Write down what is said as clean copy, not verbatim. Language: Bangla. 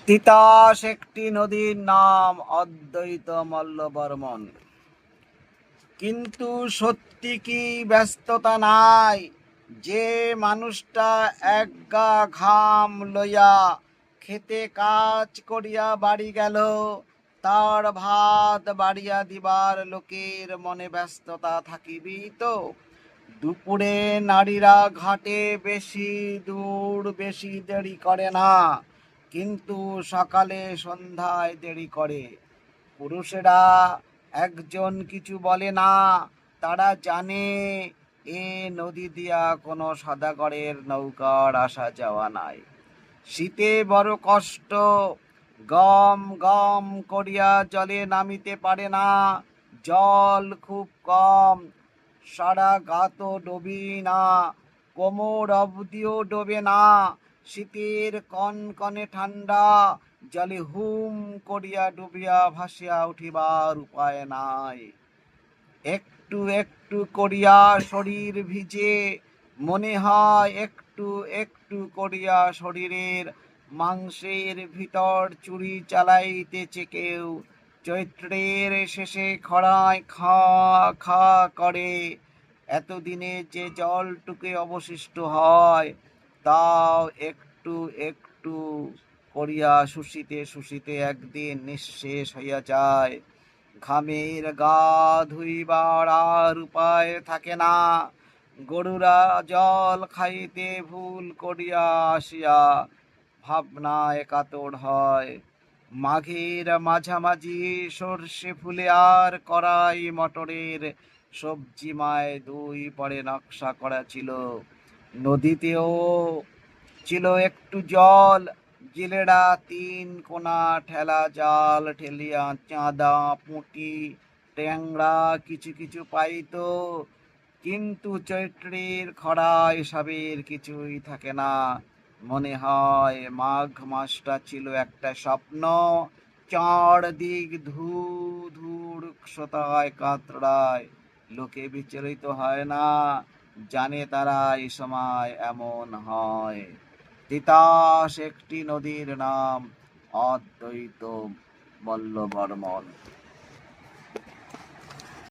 তিতাস একটি নদীর নাম, অদ্বৈত মল্লবর্মন। কিন্তু সত্যি কি ব্যস্ততা নাই, যে মানুষটা একগা ঘাম লইয়া খেতে কাজ করিয়া বাড়ি গেল, তার ভাত বাড়িয়া দিবার লোকের মনে ব্যস্ততা থাকিবি তো। দুপুরে নারীরা ঘাটে বেশি দূর বেশি দেরি করে না, কিন্তু সকালে সন্ধ্যায় দেরি করে। পুরুষেরা একজন কিছু বলে না, তারা জানে এ নদী দিয়া কোনো সদাগরের নৌকার আসা যাওয়া নাই। শীতে বড় কষ্ট, গম গম করিয়া জলে নামিতে পারে না, জল খুব কম, সারা গা তো ডুবি না, কোমর অবধিও ডোবে না। শীতের কনকনে ঠান্ডা জলে হুম করিয়া ডুবিয়া ভাসিয়া উঠিবার উপায় নাই। একটু একটু করিয়া শরীর ভিজে, মনে হয় একটু একটু করিয়া শরীরের মাংসের ভিতর চুরি চালাইতেছে কেউ। চৈত্রের শেষে খরায় খা খা করে, এতদিনে যে জলটুকে অবশিষ্ট হয়, তাও একটু একটু করিয়া শুষিতে শুষিতে একদিন নিঃশেষ হইয়া যায়। ঘামের গা ধুইবার আর উপায় থাকে না। গরুরা জল খাইতে ভুল করিয়া আসিয়া ভাবনায় কাতর হয়। মাঘের মাঝামাঝি সর্ষে ফুলে আর কড়াই মটরের সবজিমায় দুই পরে নকশা করা ছিল। নদীতেও ছিল একটু জল, জেলেরা তিন কোনা ঠেলা জাল ঠেলিয়া চাঁদা পুঁটি ট্যাংরা কিছু কিছু পাইত। কিন্তু চৈত্রের খরা এসবের কিছুই থাকে না। মনে হয় মাঘ মাসটা ছিল একটা স্বপ্ন। চারদিক ধু ধুর সোতায় কাতরায়, লোকে বিচলিত হয় না, জানে তারা এই সময় এমন হয়। তিতাস একটি নদীর নাম, অদ্বৈত মল্লবর্মন।